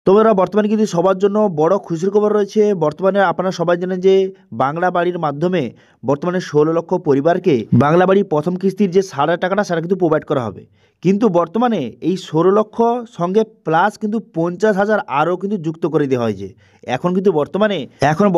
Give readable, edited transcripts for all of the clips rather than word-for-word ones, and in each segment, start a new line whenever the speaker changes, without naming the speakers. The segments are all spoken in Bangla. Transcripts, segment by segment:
তোমরা বর্তমানে কিন্তু সবার জন্য বড় খুশির খবর রয়েছে। বর্তমানে আপনারা সবাই জানেন যে বাংলা বাড়ির মাধ্যমে বর্তমানে 16 লক্ষ পরিবারকে বাংলা বাড়ির প্রথম কিস্তির যে সাড়ে টাকাটা সেটা কিন্তু প্রোভাইড করা হবে। কিন্তু বর্তমানে এই 16 লক্ষ সঙ্গে প্লাস কিন্তু 50,000 আরও কিন্তু যুক্ত করে দেওয়া হয়েছে। এখন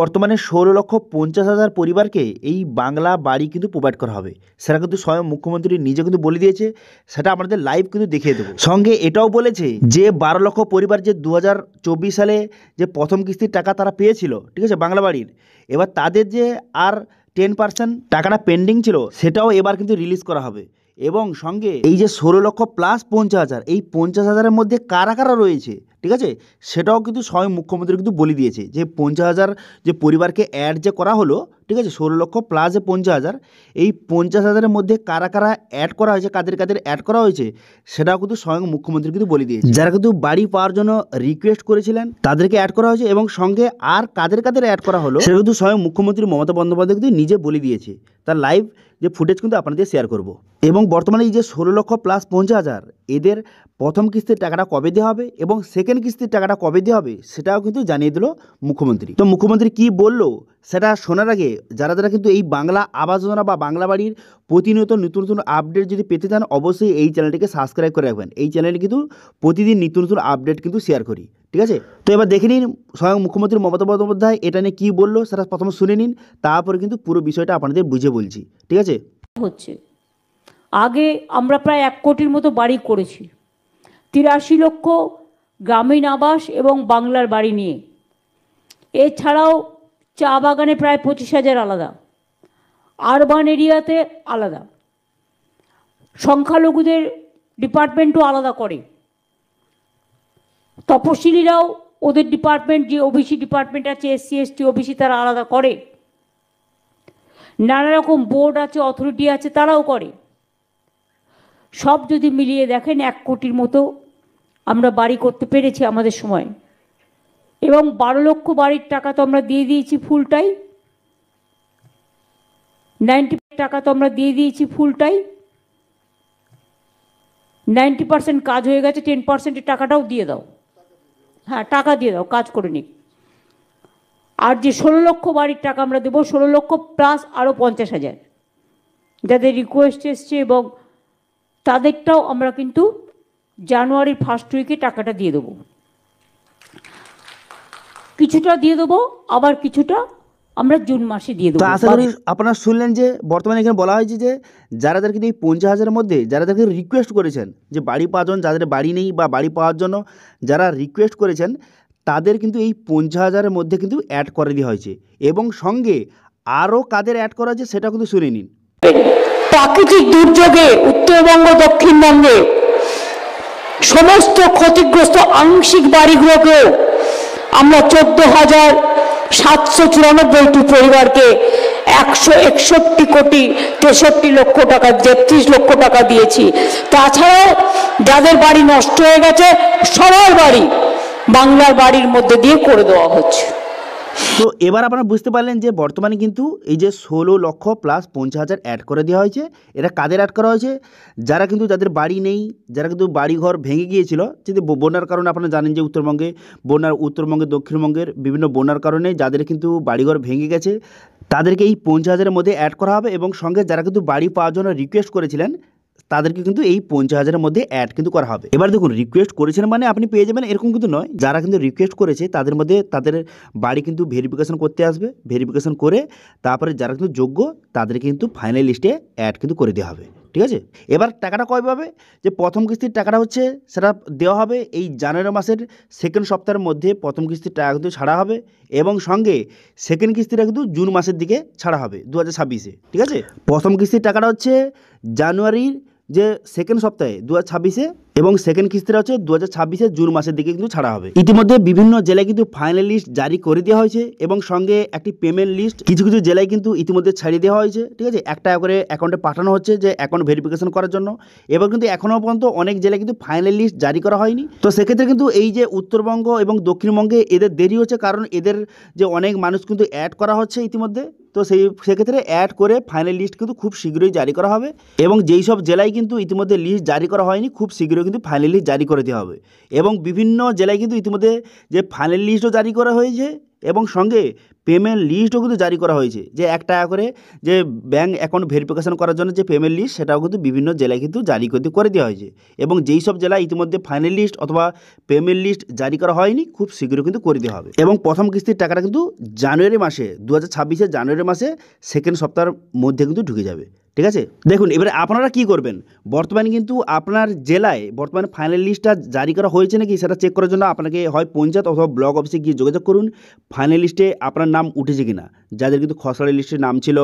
বর্তমানে 16,50,000 পরিবারকে এই বাংলা বাড়ি কিন্তু প্রোভাইড করা হবে। সেটা কিন্তু স্বয়ং মুখ্যমন্ত্রী নিজে কিন্তু বলে দিয়েছে, সেটা আপনাদের লাইভ কিন্তু দেখিয়ে দেবো। সঙ্গে এটাও বলেছে যে 12 লক্ষ পরিবার যে 2024 সালে যে প্রথম কিস্তির টাকা তারা পেয়েছিল, ঠিক আছে, বাংলা বাড়ির, এবার তাদের যে আর 10% টাকাটা পেন্ডিং ছিল সেটাও এবার কিন্তু রিলিজ করা হবে। এবং সঙ্গে এই যে 16 লক্ষ প্লাস 50,000, এই 50,000-এর মধ্যে কারা কারা রয়েছে, ঠিক আছে, সেটাও কিন্তু স্বয়ং মুখ্যমন্ত্রী কিন্তু বলে দিয়েছে যে 50,000 যে পরিবারকে অ্যাড যে করা হলো, ঠিক আছে, 16 লক্ষ প্লাস যে 50,000, এই 50,000-এর মধ্যে কারা কারা অ্যাড করা হয়েছে, কাদের কাদের অ্যাড করা হয়েছে সেটাও কিন্তু স্বয়ং মুখ্যমন্ত্রী কিন্তু বলে দিয়েছে। যারা কিন্তু বাড়ি পাওয়ার জন্য রিকোয়েস্ট করেছিলেন তাদেরকে অ্যাড করা হয়েছে, এবং সঙ্গে আর কাদের কাদের অ্যাড করা হলো সেটা কিন্তু স্বয়ং মুখ্যমন্ত্রী মমতা বন্দ্যোপাধ্যায় কিন্তু নিজে বলে দিয়েছে। তার লাইভ যে ফুটেজ কিন্তু আপনাদের শেয়ার করব। এবং বর্তমানে এই যে 16 লক্ষ প্লাস 50,000 এদের প্রথম কিস্তির টাকাটা কবে দেওয়া হবে এবং সেকেন্ড কিস্তির টাকাটা কবে দেওয়া হবে সেটাও কিন্তু জানিয়ে দিল মুখ্যমন্ত্রী। তো মুখ্যমন্ত্রী কি বললো সেটা শোনার আগে যারা যারা কিন্তু এই বাংলা আবাস যোজনা বা বাংলা বাড়ির প্রতিনিয়ত নতুন নতুন আপডেট যদি পেতে চান অবশ্যই এই চ্যানেলটিকে সাবস্ক্রাইব করে রাখবেন। এই চ্যানেলে কিন্তু প্রতিদিন নিত্য নতুন আপডেট কিন্তু শেয়ার করি, ঠিক আছে। তো এবার দেখে নিন স্বয়ং মুখ্যমন্ত্রী মমতা বন্দ্যোপাধ্যায় এটা নিয়ে কী বললো সেটা প্রথমে শুনে নিন, তারপরে কিন্তু পুরো বিষয়টা আপনাদের বুঝে বলছি, ঠিক আছে।
হচ্ছে আগে আমরা প্রায় 1 কোটির মতো বাড়ি করেছি, 83 লক্ষ গ্রামীণ আবাস এবং বাংলার বাড়ি নিয়ে। এছাড়াও চা বাগানে প্রায় 25,000 আলাদা, আরবান এরিয়াতে আলাদা, সংখ্যালঘুদের ডিপার্টমেন্টও আলাদা করে, তপশিলিরাও ওদের ডিপার্টমেন্ট যে ওবিসি ডিপার্টমেন্ট আছে, SC ST OBC তারা আলাদা করে, নানা রকম বোর্ড আছে, অথরিটি আছে, তারাও করে। সব যদি মিলিয়ে দেখেন 1 কোটির মতো আমরা বাড়ি করতে পেরেছি আমাদের সময়। এবং 12 লক্ষ বাড়ির টাকা তো আমরা দিয়ে দিয়েছি ফুলটাই, 90 টাকা তো আমরা দিয়ে দিয়েছি ফুলটাই, 90% কাজ হয়ে গেছে, 10%-এর টাকাটাও দিয়ে দাও। হ্যাঁ, টাকা দিয়ে দাও, কাজ করে নিক। আর যে 16 লক্ষ বাড়ির টাকা আমরা দেবো, 16 লক্ষ প্লাস আরও 50,000 যাদের রিকোয়েস্ট এসছে, এবং তাদেরটাও আমরা কিন্তু জানুয়ারির ফার্স্ট উইকে টাকাটা দিয়ে দেবো। কিছুটা দিয়ে দেবো, আবার কিছুটা আমরা জুন মাসে দিয়ে দেবো।
আশা করি আপনারা শুনলেন যে বর্তমানে এখানে বলা হয়েছে যে যারা কিন্তু এই 50,000-এর মধ্যে যাদেরকে রিকোয়েস্ট করেছেন যে বাড়ি পাওয়ার জন্য, যাদের বাড়ি নেই বা বাড়ি পাওয়ার জন্য যারা রিকোয়েস্ট করেছেন তাদের কিন্তু এই 50,000-এর মধ্যে কিন্তু অ্যাড করে দেওয়া হয়েছে। এবং সঙ্গে আরও কাদের অ্যাড করা হয়েছে সেটা কিন্তু শুনে নিন।
প্রাকৃতিক দুর্যোগে উত্তরবঙ্গ দক্ষিণবঙ্গে সমস্ত ক্ষতিগ্রস্ত আংশিক বাড়িগুলোকেও আমরা 14,794টি পরিবারকে 161 কোটি 63 লক্ষ টাকা, 33 লক্ষ টাকা দিয়েছি। তাছাড়াও যাদের বাড়ি নষ্ট হয়ে গেছে সবার বাড়ি বাংলার বাড়ির মধ্যে দিয়ে করে দেওয়া হচ্ছে।
তো এবার আপনারা বুঝতে পারলেন যে বর্তমানে কিন্তু এই যে 16 লক্ষ প্লাস 50,000 অ্যাড করে দেওয়া হয়েছে। এটা কাদের অ্যাড করা হয়েছে? যারা কিন্তু যাদের বাড়ি নেই, যারা কিন্তু বাড়িঘর ভেঙে গিয়েছিল, যদি বন্যার কারণে আপনারা জানেন যে উত্তরবঙ্গে দক্ষিণবঙ্গের বিভিন্ন বন্যার কারণে যাদের কিন্তু বাড়িঘর ভেঙে গেছে তাদেরকে এই 50,000-এর মধ্যে অ্যাড করা হবে। এবং সঙ্গে যারা কিন্তু বাড়ি পাওয়ার জন্য রিকোয়েস্ট করেছিলেন তাদেরকে কিন্তু এই 50,000-এর মধ্যে অ্যাড কিন্তু করা হবে। এবার দেখুন, রিকোয়েস্ট করেছেন মানে আপনি পেয়ে যাবেন এরকম কিন্তু নয়। যারা কিন্তু রিকোয়েস্ট করেছে তাদের মধ্যে তাদের বাড়ি কিন্তু ভেরিফিকেশন করতে আসবে, ভেরিফিকেশন করে তারপরে যারা কিন্তু যোগ্য তাদেরকে কিন্তু ফাইনাল লিস্টে অ্যাড কিন্তু করে দেওয়া হবে, ঠিক আছে। এবার টাকাটা কবে পাবে? যে প্রথম কিস্তির টাকাটা হচ্ছে সেটা দেওয়া হবে এই জানুয়ারি মাসের সেকেন্ড সপ্তাহের মধ্যে। প্রথম কিস্তির টাকা কিন্তু ছাড়া হবে, এবং সঙ্গে সেকেন্ড কিস্তিটা কিন্তু জুন মাসের দিকে ছাড়া হবে 2026-এ, ঠিক আছে। প্রথম কিস্তির টাকাটা হচ্ছে জানুয়ারির যে সেকেন্ড সপ্তাহে 2026-এ, এবং সেকেন্ড কিস্তিটা হচ্ছে 2026-এর জুন মাসের দিকে কিন্তু ছাড়া হবে। ইতিমধ্যে বিভিন্ন জেলায় কিন্তু ফাইনাল লিস্ট জারি করে দেওয়া হয়েছে, এবং সঙ্গে একটি পেমেন্ট লিস্ট কিছু কিছু জেলায় কিন্তু ইতিমধ্যে ছাড়িয়ে দেওয়া হয়েছে, ঠিক আছে। একটা করে অ্যাকাউন্টে পাঠানো হচ্ছে যে অ্যাকাউন্ট ভেরিফিকেশন করার জন্য। এবার কিন্তু এখনও পর্যন্ত অনেক জেলায় কিন্তু ফাইনাল লিস্ট জারি করা হয়নি। তো সেক্ষেত্রে কিন্তু এই যে উত্তরবঙ্গ এবং দক্ষিণবঙ্গে এদের দেরি হচ্ছে, কারণ এদের যে অনেক মানুষ কিন্তু অ্যাড করা হচ্ছে ইতিমধ্যে। তো সেক্ষেত্রে অ্যাড করে ফাইনাল লিস্ট কিন্তু খুব শীঘ্রই জারি করা হবে। এবং যেই সব জেলায় কিন্তু ইতিমধ্যে লিস্ট জারি করা হয়নি খুব শীঘ্রই কিন্তু ফাইনাল লিস্ট জারি করে দেওয়া হবে এবং বিভিন্ন জেলায় কিন্তু ইতিমধ্যে যে ফাইনাল লিস্টও জারি করা হয়েছে এবং সঙ্গে পেমেন্ট লিস্টও কিন্তু জারি করা হয়েছে, যে 1 টাকা করে যে ব্যাঙ্ক অ্যাকাউন্ট ভেরিফিকেশন করার জন্য যে পেমেন্ট লিস্ট সেটাও কিন্তু বিভিন্ন জেলায় কিন্তু জারি করে দেওয়া হয়েছে এবং যেই সব জেলায় ইতিমধ্যে ফাইনাল লিস্ট অথবা পেমেন্ট লিস্ট জারি করা হয়নি খুব শীঘ্রই কিন্তু করে দেওয়া হবে এবং প্রথম কিস্তির টাকাটা কিন্তু জানুয়ারি মাসে 2026 জানুয়ারি মাসে সেকেন্ড সপ্তাহের মধ্যে কিন্তু ঢুকে যাবে। ঠিক আছে, দেখুন এবারে আপনারা কি করবেন, বর্তমানে কিন্তু আপনার জেলায় বর্তমানে ফাইনাল লিস্টটা জারি করা হয়েছে নাকি সেটা চেক করার জন্য আপনাকে হয় পঞ্চায়েত অথবা ব্লক অফিসে গিয়ে যোগাযোগ করুন, ফাইনাল লিস্টে আপনার নাম উঠেছে কিনা, যাদের কিন্তু খসড়া লিস্টে নাম ছিল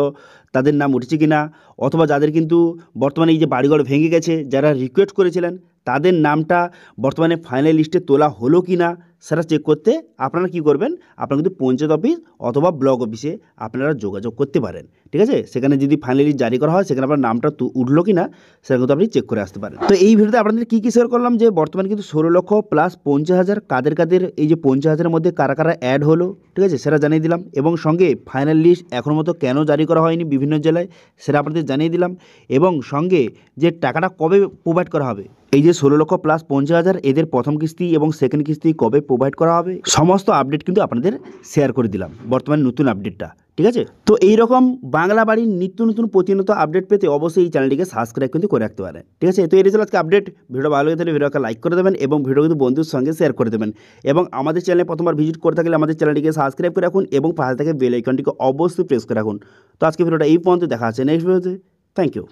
তাদের নাম উঠেছে কিনা, অথবা যাদের কিন্তু বর্তমানে এই যে বাড়িঘর ভেঙে গেছে যারা রিকোয়েস্ট করেছিলেন তাদের নামটা বর্তমানে ফাইনাল লিস্টে তোলা হলো কি না সেটা চেক করতে আপনারা কি করবেন, আপনারা কিন্তু পঞ্চায়েত অফিস অথবা ব্লক অফিসে আপনারা যোগাযোগ করতে পারেন। ঠিক আছে, সেখানে যদি ফাইনাল লিস্ট জারি করা হয় সেখানে আপনার নামটা উঠলো কি না সেটা কিন্তু আপনি চেক করে আসতে পারেন। তো এই ভিডিওতে আপনাদের কী শেয়ার করলাম যে বর্তমানে কিন্তু 16 লক্ষ প্লাস 50,000 কাদের এই যে 50,000-এর মধ্যে কারা কারা অ্যাড হলো, ঠিক আছে সেটা জানিয়ে দিলাম এবং সঙ্গে ফাইনাল লিস্ট এখনও মতো কেন জারি করা হয়নি বিভিন্ন জেলায় সেটা আপনাদের জানিয়ে দিলাম এবং সঙ্গে যে টাকাটা কবে প্রোভাইড করা হবে, এই যে 16 লক্ষ প্লাস 50,000 এদের প্রথম কিস্তি এবং সেকেন্ড কিস্তি কবে প্রোভাইড করা হবে সমস্ত আপডেট কিন্তু আপনাদের শেয়ার করে দিলাম বর্তমানে নতুন আপডেটটা। ঠিক আছে, তো এই রকম বাংলা বাড়ির নিত্য নতুন প্রতিনিয়ত আপডেট পেতে অবশ্যই এই চ্যানেলটিকে সাবস্ক্রাইব কিন্তু করে রাখতে পারেন। ঠিক আছে, তো এই ছিল আজকে আপডেট। ভিডিও ভালো হয়ে থাকলে ভিডিওকে লাইক করে দেবেন এবং ভিডিও কিন্তু বন্ধুর সঙ্গে শেয়ার করে দেবেন এবং আমাদের চ্যানেলে প্রথমবার ভিজিট করে থাকলে আমাদের চ্যানেলটিকে সাবস্ক্রাইব করে রাখুন এবং পাশে থেকে বেল আইকনটিকে অবশ্যই প্রেস করে রাখুন। তো আজকে ভিডিওটা এই পর্যন্ত, দেখা আছে নেক্সট ভিডিওতে। Thank you.